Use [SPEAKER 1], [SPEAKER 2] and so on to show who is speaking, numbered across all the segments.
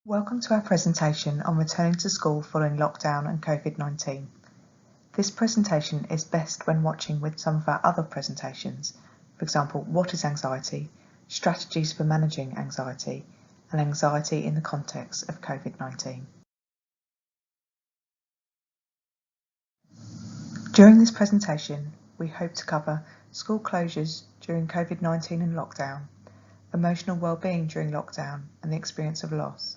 [SPEAKER 1] Welcome to our presentation on returning to school following lockdown and COVID-19. This presentation is best when watching with some of our other presentations, for example, what is anxiety, strategies for managing anxiety, and anxiety in the context of COVID-19. During this presentation, we hope to cover school closures during COVID-19 and lockdown, emotional well-being during lockdown and the experience of loss,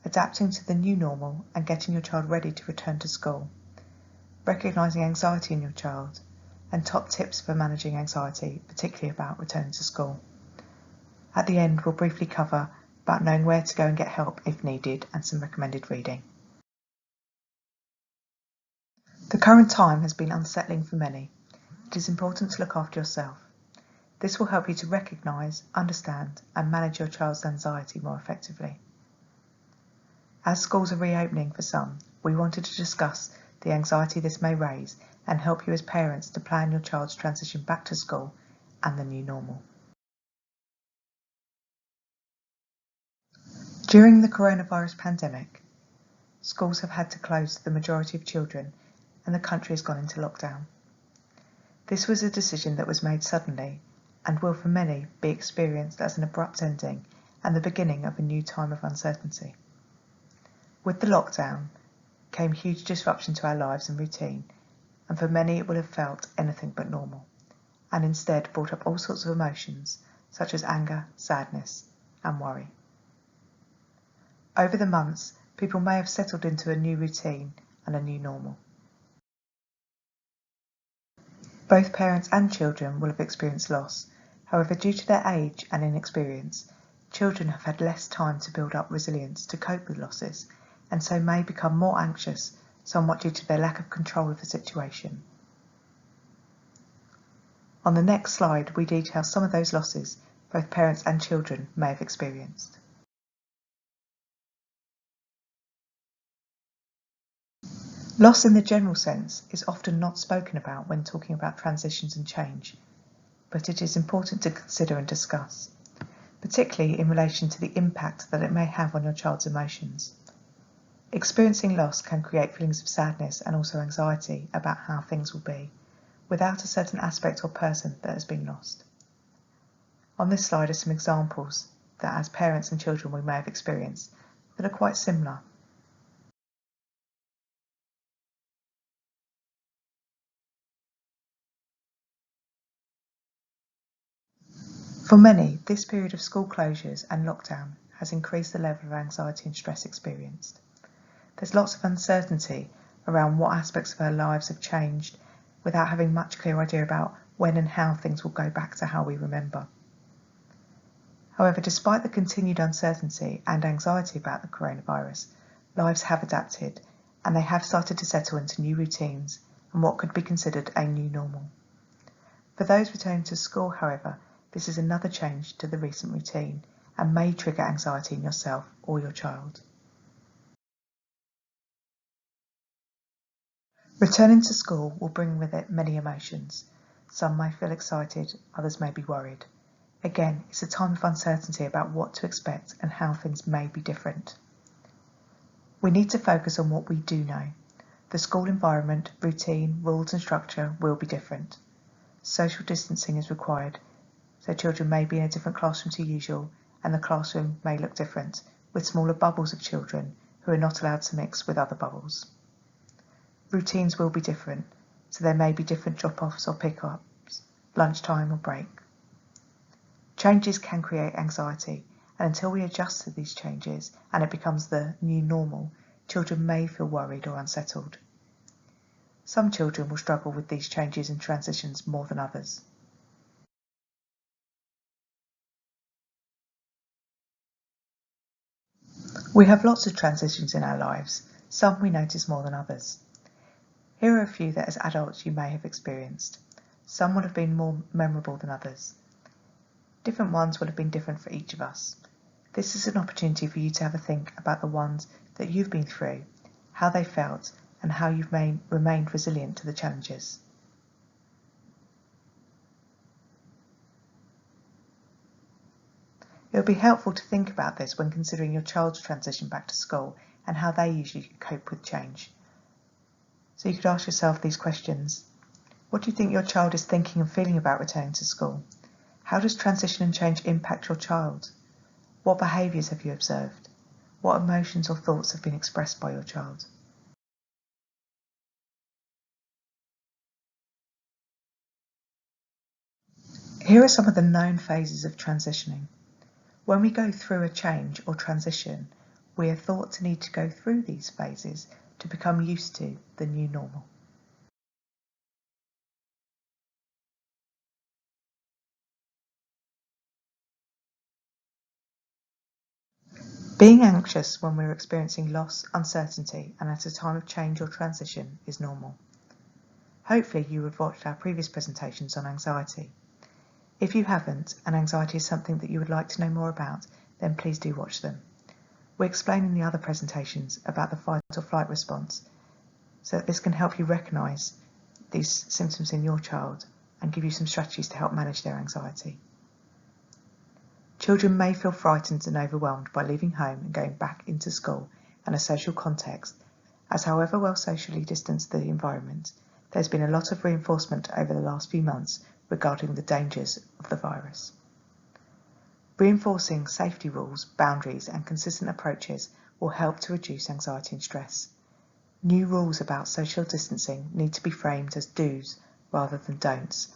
[SPEAKER 1] adapting to the new normal and getting your child ready to return to school, recognising anxiety in your child, and top tips for managing anxiety, particularly about returning to school. At the end, we'll briefly cover about knowing where to go and get help if needed and some recommended reading. The current time has been unsettling for many. It is important to look after yourself. This will help you to recognise, understand and manage your child's anxiety more effectively. As schools are reopening for some, we wanted to discuss the anxiety this may raise and help you as parents to plan your child's transition back to school and the new normal. During the coronavirus pandemic, schools have had to close to the majority of children and the country has gone into lockdown. This was a decision that was made suddenly and will for many be experienced as an abrupt ending and the beginning of a new time of uncertainty. With the lockdown came huge disruption to our lives and routine, and for many it will have felt anything but normal, and instead brought up all sorts of emotions such as anger, sadness and worry. Over the months, people may have settled into a new routine and a new normal. Both parents and children will have experienced loss. However, due to their age and inexperience, children have had less time to build up resilience to cope with losses, and so may become more anxious, somewhat due to their lack of control of the situation. On the next slide, we detail some of those losses both parents and children may have experienced. Loss in the general sense is often not spoken about when talking about transitions and change, but it is important to consider and discuss, particularly in relation to the impact that it may have on your child's emotions. Experiencing loss can create feelings of sadness and also anxiety about how things will be, without a certain aspect or person that has been lost. On this slide are some examples that as parents and children we may have experienced that are quite similar. For many, this period of school closures and lockdown has increased the level of anxiety and stress experienced. There's lots of uncertainty around what aspects of our lives have changed without having much clear idea about when and how things will go back to how we remember. However, despite the continued uncertainty and anxiety about the coronavirus, lives have adapted and they have started to settle into new routines and what could be considered a new normal. For those returning to school, however, this is another change to the recent routine and may trigger anxiety in yourself or your child. Returning to school will bring with it many emotions. Some may feel excited, others may be worried. Again, it's a time of uncertainty about what to expect and how things may be different. We need to focus on what we do know. The school environment, routine, rules and structure will be different. Social distancing is required, so children may be in a different classroom to usual and the classroom may look different, with smaller bubbles of children who are not allowed to mix with other bubbles. Routines will be different, so there may be different drop-offs or pick-ups, lunchtime or break. Changes can create anxiety, and until we adjust to these changes and it becomes the new normal, children may feel worried or unsettled. Some children will struggle with these changes and transitions more than others. We have lots of transitions in our lives, some we notice more than others. Here are a few that as adults you may have experienced. Some will have been more memorable than others. Different ones will have been different for each of us. This is an opportunity for you to have a think about the ones that you've been through, how they felt, and how you've remained resilient to the challenges. It would be helpful to think about this when considering your child's transition back to school and how they usually cope with change. So you could ask yourself these questions. What do you think your child is thinking and feeling about returning to school? How does transition and change impact your child? What behaviours have you observed? What emotions or thoughts have been expressed by your child? Here are some of the known phases of transitioning. When we go through a change or transition, we are thought to need to go through these phases to become used to the new normal. Being anxious when we're experiencing loss, uncertainty, and at a time of change or transition is normal. Hopefully you have watched our previous presentations on anxiety. If you haven't, and anxiety is something that you would like to know more about, then please do watch them. We explain in the other presentations about the fight or flight response, so that this can help you recognise these symptoms in your child and give you some strategies to help manage their anxiety. Children may feel frightened and overwhelmed by leaving home and going back into school and a social context, as however well socially distanced the environment, there's been a lot of reinforcement over the last few months regarding the dangers of the virus. Reinforcing safety rules, boundaries and consistent approaches will help to reduce anxiety and stress. New rules about social distancing need to be framed as do's rather than don'ts,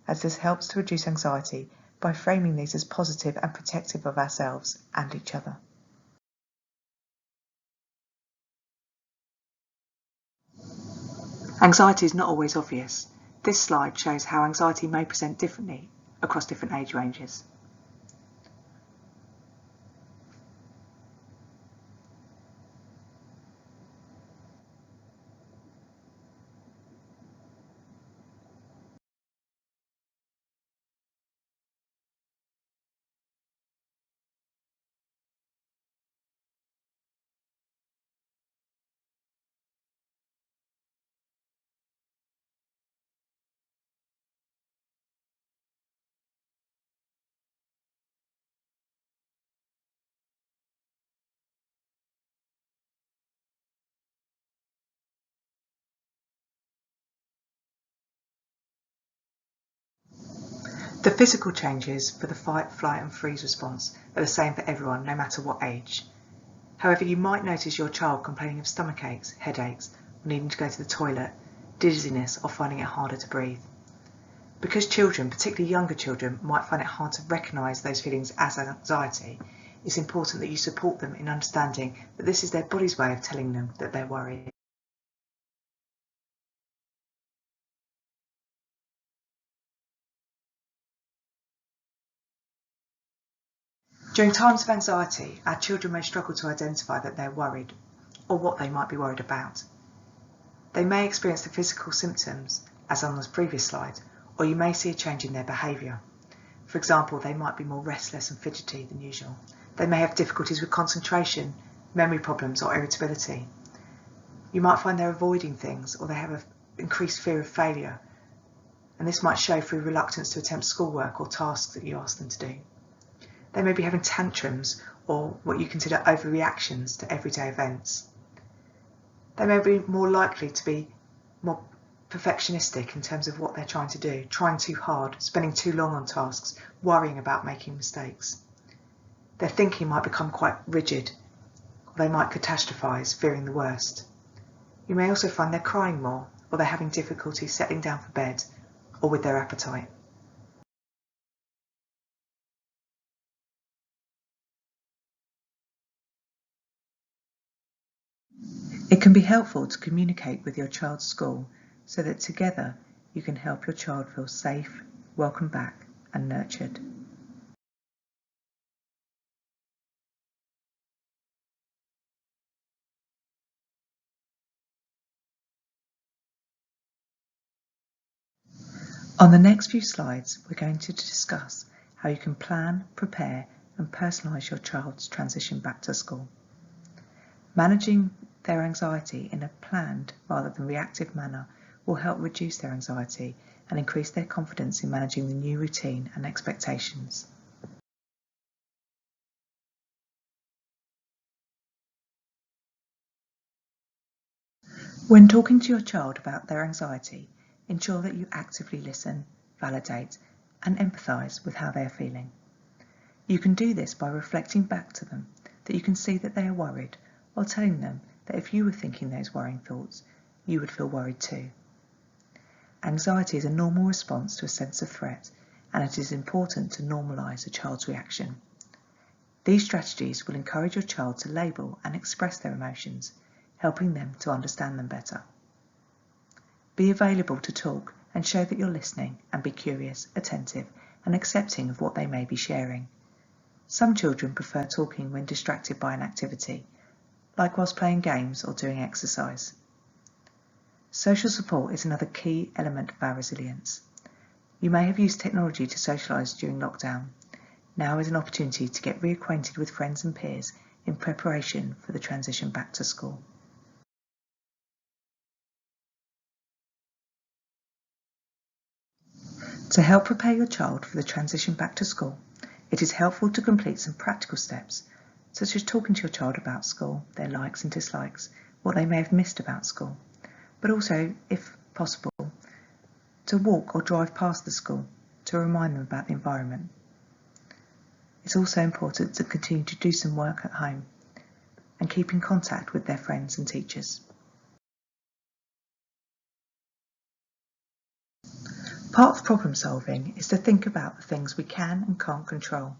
[SPEAKER 1] as this helps to reduce anxiety by framing these as positive and protective of ourselves and each other. Anxiety is not always obvious. This slide shows how anxiety may present differently across different age ranges. The physical changes for the fight, flight and freeze response are the same for everyone, no matter what age. However, you might notice your child complaining of stomach aches, headaches, or needing to go to the toilet, dizziness or finding it harder to breathe. Because children, particularly younger children, might find it hard to recognise those feelings as anxiety, it's important that you support them in understanding that this is their body's way of telling them that they're worried. During times of anxiety, our children may struggle to identify that they're worried or what they might be worried about. They may experience the physical symptoms, as on the previous slide, or you may see a change in their behaviour. For example, they might be more restless and fidgety than usual. They may have difficulties with concentration, memory problems or irritability. You might find they're avoiding things or they have an increased fear of failure, and this might show through reluctance to attempt schoolwork or tasks that you ask them to do. They may be having tantrums or what you consider overreactions to everyday events. They may be more likely to be more perfectionistic in terms of what they're trying to do, trying too hard, spending too long on tasks, worrying about making mistakes. Their thinking might become quite rigid, or they might catastrophise, fearing the worst. You may also find they're crying more, or they're having difficulty settling down for bed, or with their appetite. It can be helpful to communicate with your child's school so that together you can help your child feel safe, welcome back and nurtured. On the next few slides, we're going to discuss how you can plan, prepare and personalise your child's transition back to school. Managing their anxiety in a planned rather than reactive manner will help reduce their anxiety and increase their confidence in managing the new routine and expectations. When talking to your child about their anxiety, ensure that you actively listen, validate, and empathise with how they are feeling. You can do this by reflecting back to them that you can see that they are worried, or telling them that if you were thinking those worrying thoughts, you would feel worried too. Anxiety is a normal response to a sense of threat, and it is important to normalise a child's reaction. These strategies will encourage your child to label and express their emotions, helping them to understand them better. Be available to talk and show that you're listening, and be curious, attentive, and accepting of what they may be sharing. Some children prefer talking when distracted by an activity, like whilst playing games or doing exercise. Social support is another key element of our resilience. You may have used technology to socialise during lockdown. Now is an opportunity to get reacquainted with friends and peers in preparation for the transition back to school. To help prepare your child for the transition back to school, it is helpful to complete some practical steps, such as talking to your child about school, their likes and dislikes, what they may have missed about school, but also, if possible, to walk or drive past the school to remind them about the environment. It's also important to continue to do some work at home and keep in contact with their friends and teachers. Part of problem solving is to think about the things we can and can't control.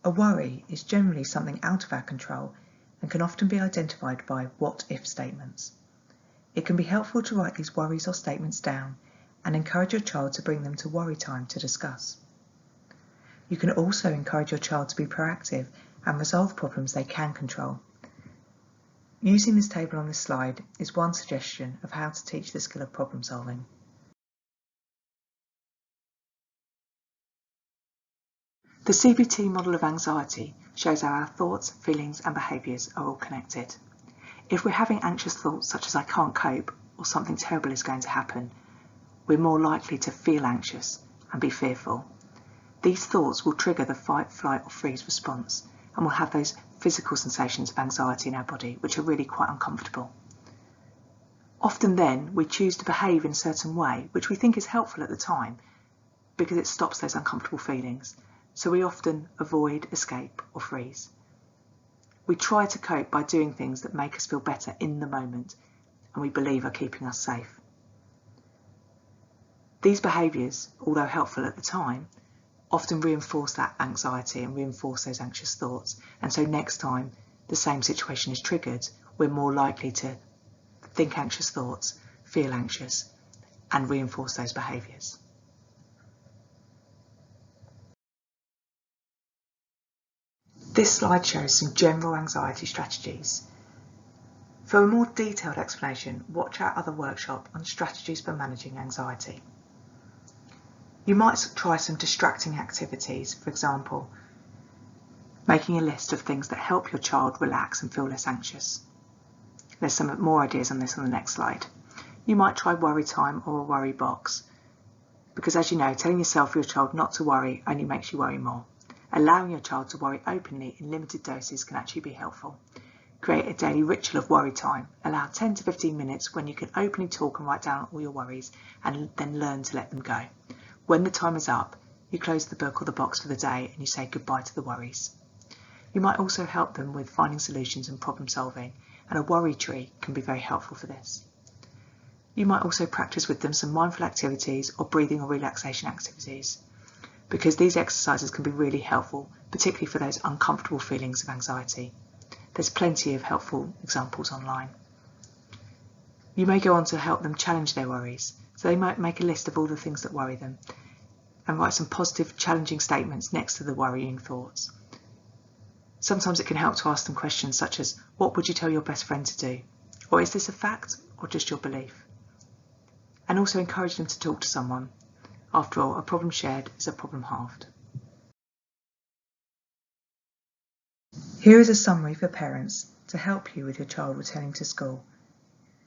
[SPEAKER 1] A worry is generally something out of our control and can often be identified by what-if statements. It can be helpful to write these worries or statements down and encourage your child to bring them to worry time to discuss. You can also encourage your child to be proactive and resolve problems they can control. Using this table on this slide is one suggestion of how to teach the skill of problem solving. The CBT model of anxiety shows how our thoughts, feelings and behaviours are all connected. If we're having anxious thoughts such as I can't cope or something terrible is going to happen, we're more likely to feel anxious and be fearful. These thoughts will trigger the fight, flight or freeze response, and we'll have those physical sensations of anxiety in our body which are really quite uncomfortable. Often then we choose to behave in a certain way which we think is helpful at the time because it stops those uncomfortable feelings. So we often avoid, escape or freeze. We try to cope by doing things that make us feel better in the moment and we believe are keeping us safe. These behaviours, although helpful at the time, often reinforce that anxiety and reinforce those anxious thoughts. And so next time the same situation is triggered, we're more likely to think anxious thoughts, feel anxious and reinforce those behaviours. This slide shows some general anxiety strategies. For a more detailed explanation, watch our other workshop on strategies for managing anxiety. You might try some distracting activities, for example, making a list of things that help your child relax and feel less anxious. There's some more ideas on this on the next slide. You might try worry time or a worry box, because as you know, telling yourself or your child not to worry only makes you worry more. Allowing your child to worry openly in limited doses can actually be helpful. Create a daily ritual of worry time. Allow 10 to 15 minutes when you can openly talk and write down all your worries and then learn to let them go. When the time is up, you close the book or the box for the day and you say goodbye to the worries. You might also help them with finding solutions and problem solving, and a worry tree can be very helpful for this. You might also practice with them some mindful activities or breathing or relaxation activities, because these exercises can be really helpful, particularly for those uncomfortable feelings of anxiety. There's plenty of helpful examples online. You may go on to help them challenge their worries, so they might make a list of all the things that worry them and write some positive, challenging statements next to the worrying thoughts. Sometimes it can help to ask them questions such as, what would you tell your best friend to do? Or is this a fact or just your belief? And also encourage them to talk to someone. After all, a problem shared is a problem halved. Here is a summary for parents to help you with your child returning to school.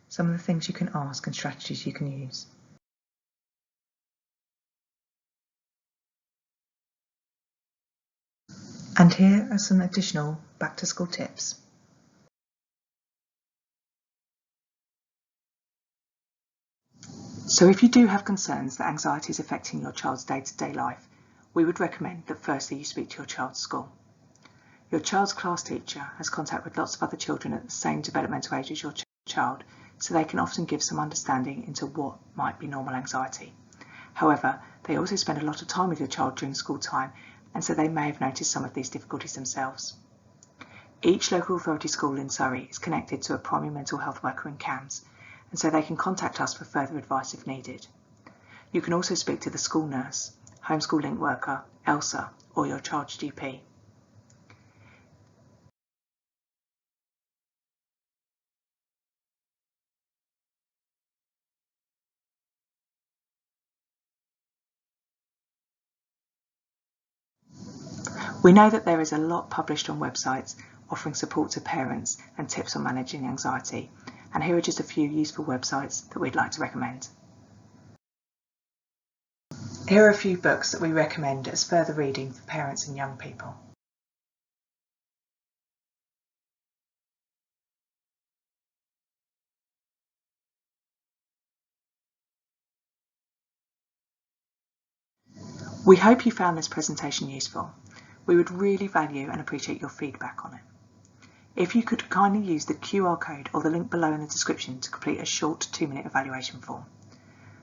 [SPEAKER 1] Some of the things you can ask and strategies you can use. And here are some additional back to school tips. So if you do have concerns that anxiety is affecting your child's day-to-day life, we would recommend that firstly you speak to your child's school. Your child's class teacher has contact with lots of other children at the same developmental age as your child, so they can often give some understanding into what might be normal anxiety. However, they also spend a lot of time with your child during school time, and so they may have noticed some of these difficulties themselves. Each local authority school in Surrey is connected to a primary mental health worker in CAMHS, and so they can contact us for further advice if needed. You can also speak to the school nurse, homeschool link worker, ELSA, or your child's GP. We know that there is a lot published on websites offering support to parents and tips on managing anxiety, and here are just a few useful websites that we'd like to recommend. Here are a few books that we recommend as further reading for parents and young people. We hope you found this presentation useful. We would really value and appreciate your feedback on it. If you could kindly use the QR code or the link below in the description to complete a short 2-minute evaluation form.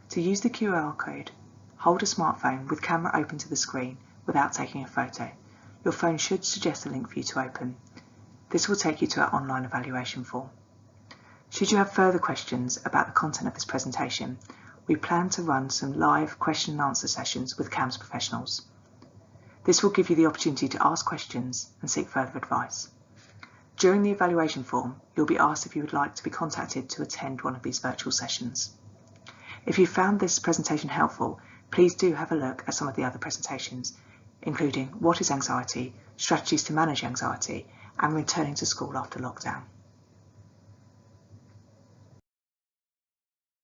[SPEAKER 1] To use the QR code, hold a smartphone with camera open to the screen without taking a photo. Your phone should suggest a link for you to open. This will take you to our online evaluation form. Should you have further questions about the content of this presentation, we plan to run some live question and answer sessions with CAMHS professionals. This will give you the opportunity to ask questions and seek further advice. During the evaluation form, you'll be asked if you would like to be contacted to attend one of these virtual sessions. If you found this presentation helpful, please do have a look at some of the other presentations, including what is anxiety, strategies to manage anxiety, and returning to school after lockdown.